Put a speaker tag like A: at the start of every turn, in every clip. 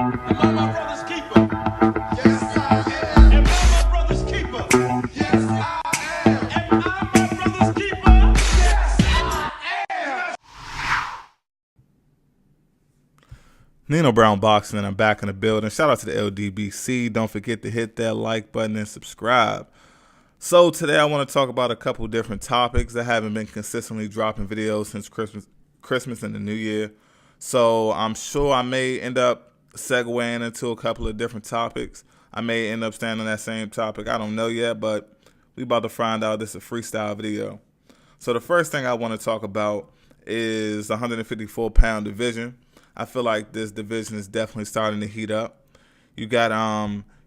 A: Am I my brother's keeper? Yes, I am. Am I my brother's keeper? Yes, I am. Am I my brother's keeper? Yes, I am.
B: Nino Brown Boxing, and I'm back in the building. Shout out to the LDBC. Don't forget to hit that like button and subscribe. So today I want to talk about a couple different topics that haven't been consistently dropping videos since Christmas and the New Year. So I'm sure I may end up segueing into a couple of different topics. I may end up staying on that same topic. I don't know yet, but we about to find out. This is a freestyle video. So the first thing I want to talk about is the 154-pound division. I feel like this division is definitely starting to heat up. You got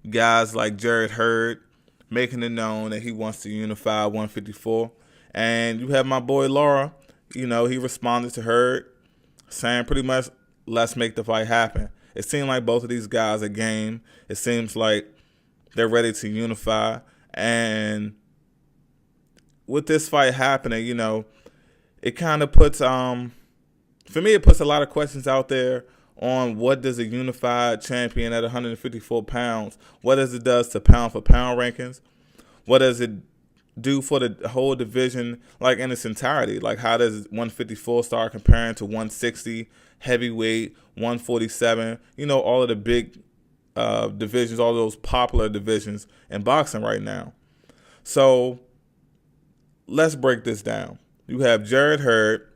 B: guys like Jarret Hurd making it known that he wants to unify 154. And you have my boy Lara. You know, he responded to Hurd saying pretty much, let's make the fight happen. It seemed like both of these guys are game. It seems like they're ready to unify. And with this fight happening, you know, it kind of puts, for me, it puts a lot of questions out there on what does a unified champion at 154 pounds, what does it does to pound for pound rankings? What does it do for the whole division, like in its entirety? Like, how does 154 start comparing to 160, heavyweight, 147, you know, all of the big divisions, all those popular divisions in boxing right now. So let's break this down. You have Jarret Hurd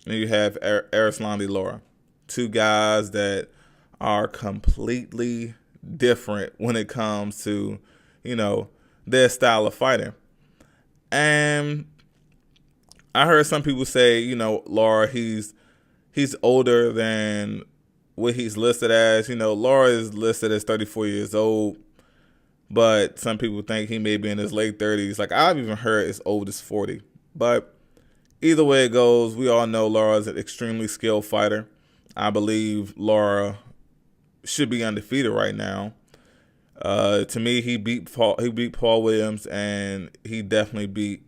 B: and you have Erislandy Lara, two guys that are completely different when it comes to, you know, their style of fighting. And I heard some people say, you know, Lara, he's older than what he's listed as. You know, Lara is listed as 34 years old, but some people think he may be in his late 30s. Like, I've even heard as old as 40. But either way it goes, we all know Lara is an extremely skilled fighter. I believe Lara should be undefeated right now. To me, he beat Paul Williams, and he definitely beat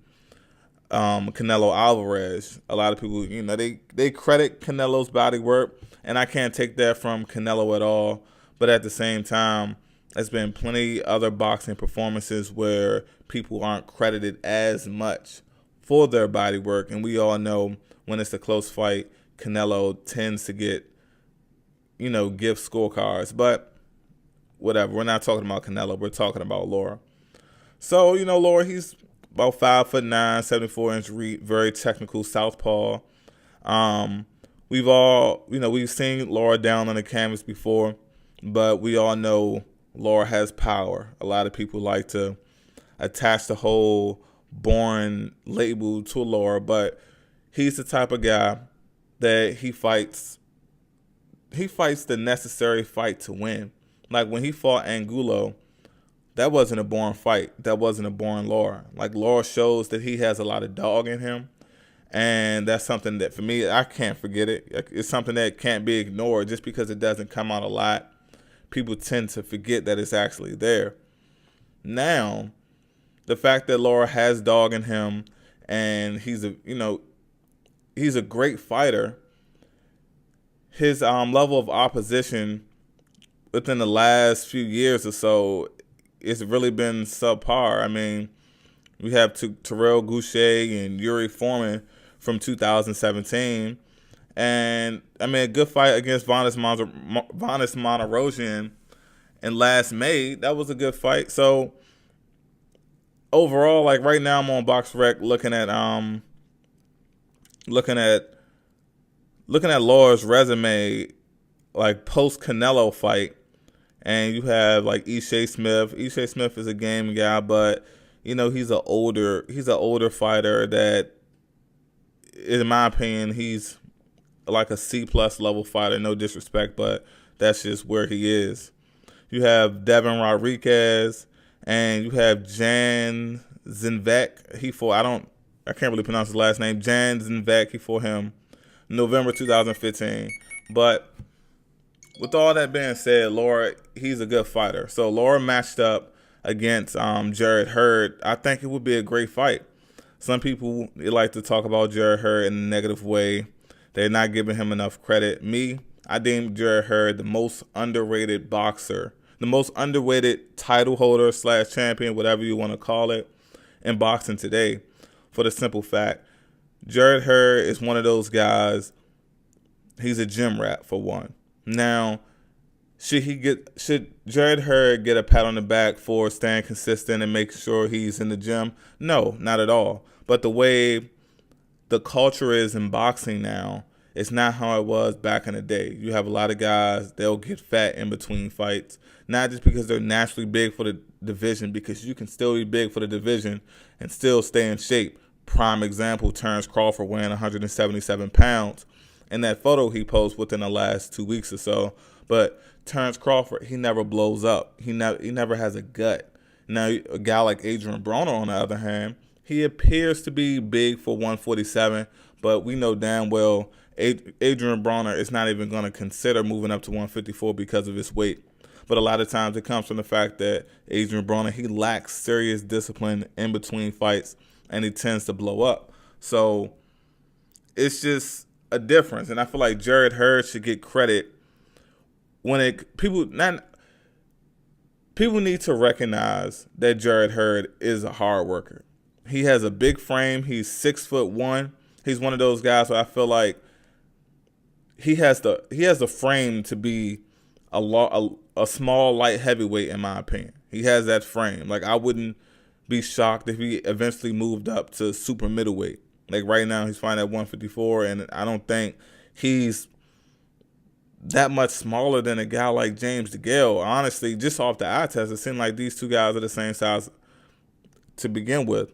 B: Canelo Alvarez. A lot of people, you know, they credit Canelo's body work, and I can't take that from Canelo at all. But at the same time, there's been plenty other boxing performances where people aren't credited as much for their body work, and we all know when it's a close fight, Canelo tends to get, you know, gift scorecards. But whatever, we're not talking about Canelo, we're talking about Lara. So, you know, Lara, he's about 5'9", 74-inch reach, very technical southpaw. We've seen Lara down on the canvas before, but we all know Lara has power. A lot of people like to attach the whole born label to Lara, but he's the type of guy that he fights the necessary fight to win. Like when he fought Angulo, that wasn't a born fight. That wasn't a born Lara. Like, Lara shows that he has a lot of dog in him, and that's something that, for me, I can't forget it. It's something that can't be ignored. Just because it doesn't come out a lot, people tend to forget that it's actually there. Now, the fact that Lara has dog in him and he's a great fighter, his level of opposition within the last few years or so, it's really been subpar. I mean, we have Terrell Goucher and Yuri Foreman from 2017. And, I mean, a good fight against Vanes Monterosian in last May. That was a good fight. So, overall, like right now I'm on BoxRec looking at Lara's resume, like post Canelo fight, and you have like Ishe Smith. Ishe Smith is a game guy, but you know, he's an older fighter that, in my opinion, he's like a C+ level fighter. No disrespect, but that's just where he is. You have Devin Rodriguez, and you have Jan Zinvek. I can't really pronounce his last name. Jan Zinvek. He fought him November 2015. But with all that being said, Lara, he's a good fighter. So Lara matched up against Jarret Hurd. I think it would be a great fight. Some people, they like to talk about Jarret Hurd in a negative way. They're not giving him enough credit. Me, I deem Jarret Hurd the most underrated boxer, the most underrated title holder / champion, whatever you want to call it, in boxing today. For the simple fact, Jarret Hurd is one of those guys. He's a gym rat for one. Now, should Jarret Hurd get a pat on the back for staying consistent and making sure he's in the gym? No, not at all. But the way the culture is in boxing now, it's not how it was back in the day. You have a lot of guys, they'll get fat in between fights, not just because they're naturally big for the division, because you can still be big for the division and still stay in shape. Prime example, Terrence Crawford weighing 177 pounds. In that photo he posted within the last 2 weeks or so. But Terrence Crawford, he never blows up. He never has a gut. Now, a guy like Adrian Broner, on the other hand, he appears to be big for 147, but we know damn well Adrian Broner is not even going to consider moving up to 154 because of his weight. But a lot of times it comes from the fact that Adrian Broner, he lacks serious discipline in between fights, and he tends to blow up. So it's just a difference, and I feel like Jarret Hurd should get credit when people need to recognize that Jarret Hurd is a hard worker. He has a big frame. He's 6'1". He's one of those guys where I feel like he has the frame to be a small light heavyweight, in my opinion. He has that frame. Like, I wouldn't be shocked if he eventually moved up to super middleweight. Like, right now he's fighting at 154, and I don't think he's that much smaller than a guy like James DeGale. Honestly, just off the eye test, it seemed like these two guys are the same size to begin with.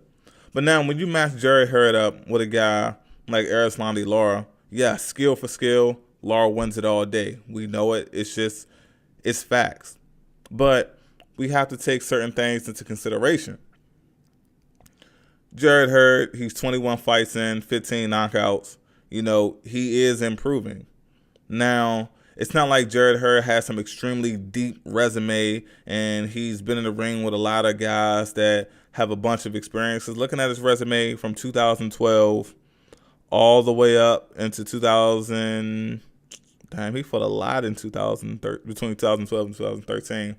B: But now, when you match Jarret Hurd up with a guy like Erislandy Lara, yeah, skill for skill, Lara wins it all day. We know it. It's facts. But we have to take certain things into consideration. Jarret Hurd, he's 21 fights in, 15 knockouts. You know, he is improving. Now, it's not like Jarret Hurd has some extremely deep resume and he's been in the ring with a lot of guys that have a bunch of experiences. Looking at his resume from 2012 all the way up into 2000, he fought a lot in between 2012 and 2013.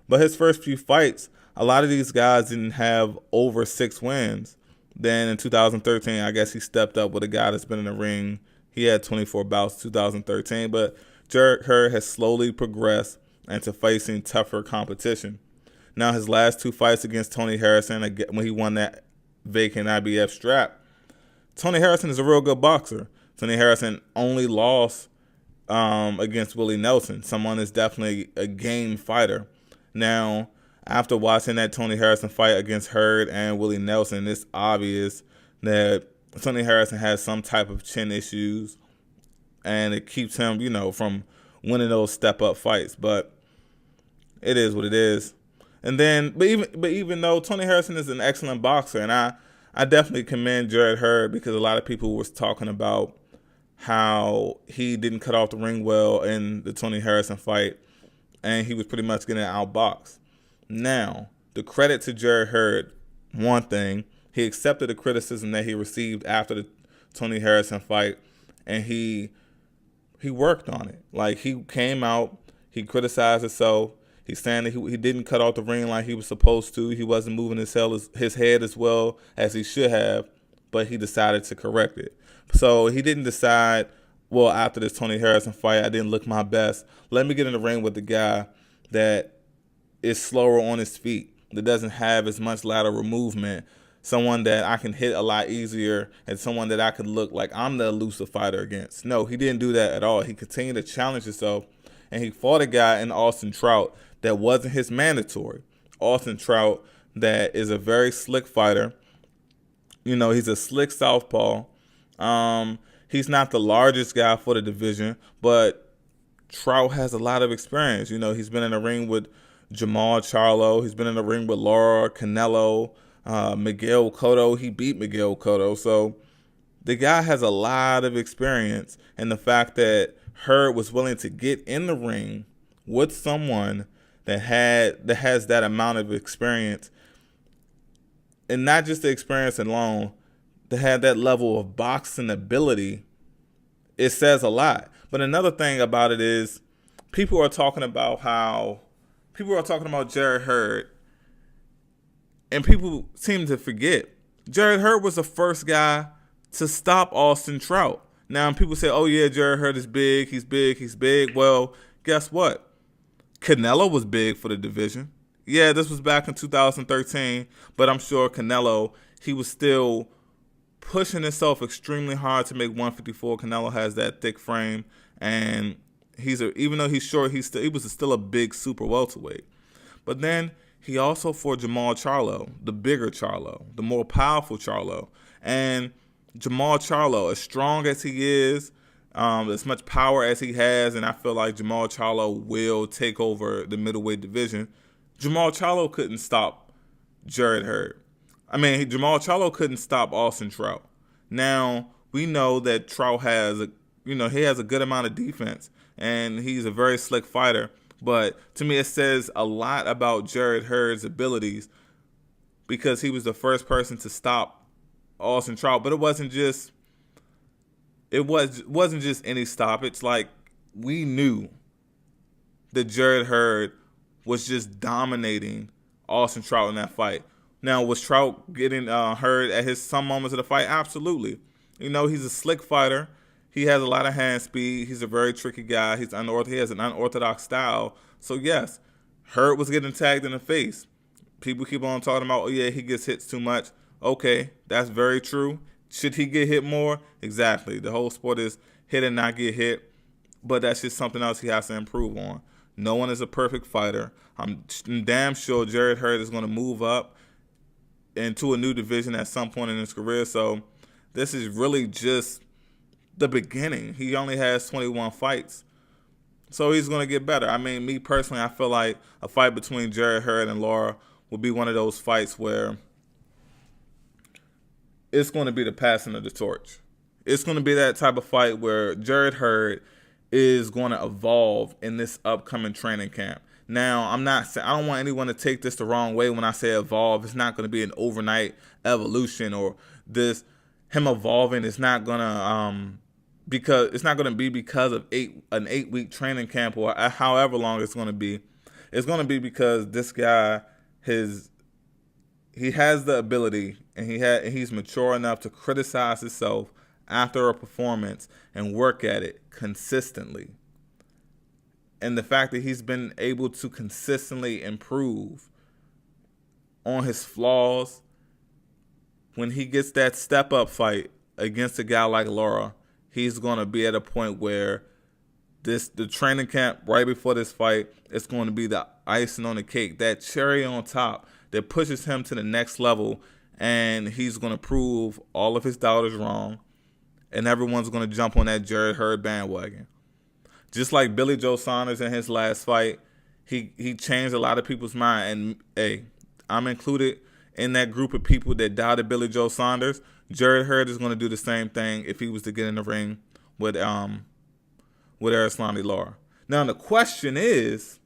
B: But his first few fights, a lot of these guys didn't have over 6 wins. Then in 2013, I guess he stepped up with a guy that's been in the ring. He had 24 bouts in 2013, but Jarret Hurd has slowly progressed into facing tougher competition. Now, his last 2 fights against Tony Harrison, when he won that vacant IBF strap, Tony Harrison is a real good boxer. Tony Harrison only lost against Willie Nelson. Someone is definitely a game fighter. Now, after watching that Tony Harrison fight against Hurd and Willie Nelson, it's obvious that Tony Harrison has some type of chin issues, and it keeps him, from winning those step-up fights. But it is what it is. And then, but even though Tony Harrison is an excellent boxer, and I definitely commend Jarret Hurd, because a lot of people was talking about how he didn't cut off the ring well in the Tony Harrison fight, and he was pretty much getting outboxed. Now, the credit to Jarret Hurd, one thing, he accepted the criticism that he received after the Tony Harrison fight, and he worked on it. Like, he came out, he criticized himself. He's saying that he didn't cut off the ring like he was supposed to. He wasn't moving his head as well as he should have, but he decided to correct it. So he didn't decide, well, after this Tony Harrison fight, I didn't look my best. Let me get in the ring with the guy that is slower on his feet, that doesn't have as much lateral movement, someone that I can hit a lot easier, and someone that I could look like I'm the elusive fighter against. No, he didn't do that at all. He continued to challenge himself, and he fought a guy in Austin Trout that wasn't his mandatory. Austin Trout, that is a very slick fighter. He's a slick southpaw. He's not the largest guy for the division, but Trout has a lot of experience. He's been in the ring with Jamal Charlo. He's been in the ring with Lara, Canelo, Miguel Cotto. He beat Miguel Cotto. So the guy has a lot of experience, and the fact that Hurd was willing to get in the ring with someone that has that amount of experience, and not just the experience alone, that had that level of boxing ability, it says a lot. But another thing about it is people are talking about Jarret Hurd, and people seem to forget Jarret Hurd was the first guy to stop Austin Trout. Now, people say, oh yeah, Jarret Hurd is big, he's big, he's big. Well, guess what? Canelo was big for the division. Yeah, this was back in 2013, but I'm sure Canelo, he was still pushing himself extremely hard to make 154. Canelo has that thick frame, and even though he's short, he was still a big super welterweight. But then he also fought Jamal Charlo, the bigger Charlo, the more powerful Charlo. And Jamal Charlo, as strong as he is, as much power as he has, and I feel like Jamal Charlo will take over the middleweight division, Jamal Charlo couldn't stop Jarret Hurd. Jamal Charlo couldn't stop Austin Trout. Now, we know that Trout has he has a good amount of defense, and he's a very slick fighter. But to me, it says a lot about Jarret Hurd's abilities because he was the first person to stop Austin Trout. But it wasn't just any stop. It's like we knew that Jarret Hurd was just dominating Austin Trout in that fight. Now, was Trout getting hurt at some moments of the fight? Absolutely. He's a slick fighter. He has a lot of hand speed. He's a very tricky guy. He has an unorthodox style. So, yes, Hurd was getting tagged in the face. People keep on talking about, oh, yeah, he gets hits too much. Okay, that's very true. Should he get hit more? Exactly. The whole sport is hit and not get hit. But that's just something else he has to improve on. No one is a perfect fighter. I'm damn sure Jarret Hurd is going to move up into a new division at some point in his career. So this is really just the beginning. He only has 21 fights. So he's going to get better. Me personally, I feel like a fight between Jarret Hurd and Lara will be one of those fights where it's going to be the passing of the torch. It's going to be that type of fight where Jarret Hurd is going to evolve in this upcoming training camp. Now, I don't want anyone to take this the wrong way when I say evolve. It's not going to be an overnight evolution, or him evolving is not going to because it's not going to be because of an 8-week training camp or however long it's going to be. It's going to be because this guy he has the ability, and he's mature enough to criticize himself after a performance and work at it consistently. And the fact that he's been able to consistently improve on his flaws, when he gets that step-up fight against a guy like Lara, he's going to be at a point where the training camp right before this fight, it's going to be the icing on the cake, that cherry on top that pushes him to the next level, and he's going to prove all of his doubters wrong, and everyone's going to jump on that Jarret Hurd bandwagon. Just like Billy Joe Saunders in his last fight, he changed a lot of people's mind. And, hey, I'm included in that group of people that doubted Billy Joe Saunders. Jarret Hurd is going to do the same thing if he was to get in the ring with Erislandy Lara. Now, the question is,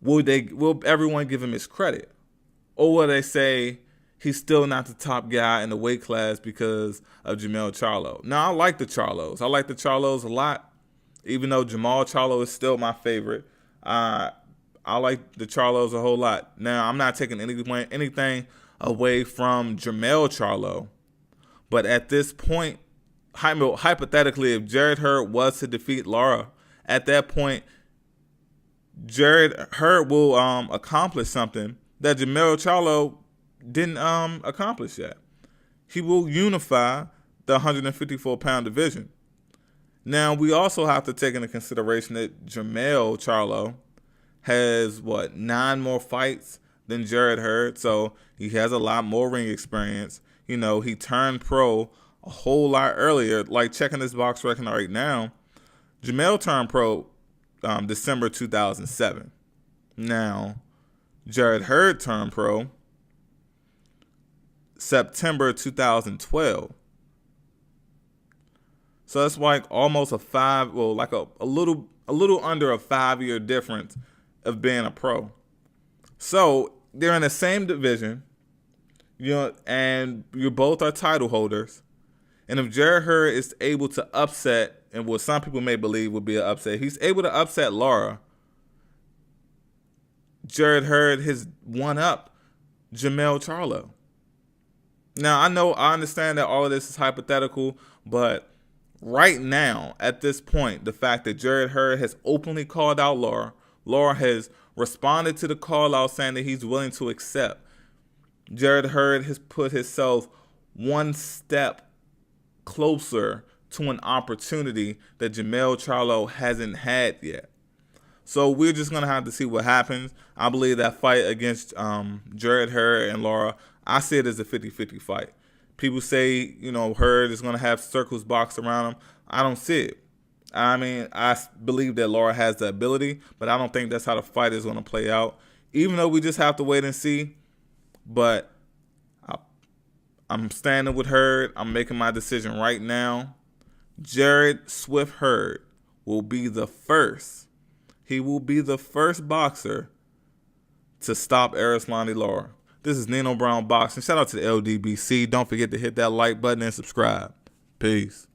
B: will everyone give him his credit? Or will they say he's still not the top guy in the weight class because of Jamal Charlo? Now, I like the Charlos. I like the Charlos a lot, even though Jamal Charlo is still my favorite. I like the Charlos a whole lot. Now, I'm not taking anything away from Jamal Charlo, but at this point, hypothetically, if Jarret Hurd was to defeat Lara, at that point, Jarret Hurd will accomplish something that Jamal Charlo didn't accomplish yet. He will unify the 154-pound division. Now, we also have to take into consideration that Jamal Charlo has, 9 more fights than Jarret Hurd, so he has a lot more ring experience. He turned pro a whole lot earlier. Like, checking this box record right now, Jamal turned pro December 2007. Now, Jarret Hurd turned pro September 2012. So that's like almost a little under a 5-year difference of being a pro. So they're in the same division, and you both are title holders. And if Jarret Hurd is able to upset, and what some people may believe would be an upset, he's able to upset Lara, Jarret Hurd has won up Jermell Charlo. Now, I understand that all of this is hypothetical, but right now, at this point, the fact that Jarret Hurd has openly called out Lara has responded to the call out saying that he's willing to accept. Jarret Hurd has put himself one step closer to an opportunity that Jermell Charlo hasn't had yet. So we're just going to have to see what happens. I believe that fight against Jarret Hurd and Lara, I see it as a 50-50 fight. People say, Hurd is going to have circles boxed around him. I don't see it. I mean, I believe that Lara has the ability, but I don't think that's how the fight is going to play out. Even though we just have to wait and see. But I'm standing with Hurd. I'm making my decision right now. Jarret Swift Hurd will be the first. He will be the first boxer to stop Erislandy Lara. This is Nino Brown Boxing. Shout out to the LDBC. Don't forget to hit that like button and subscribe. Peace.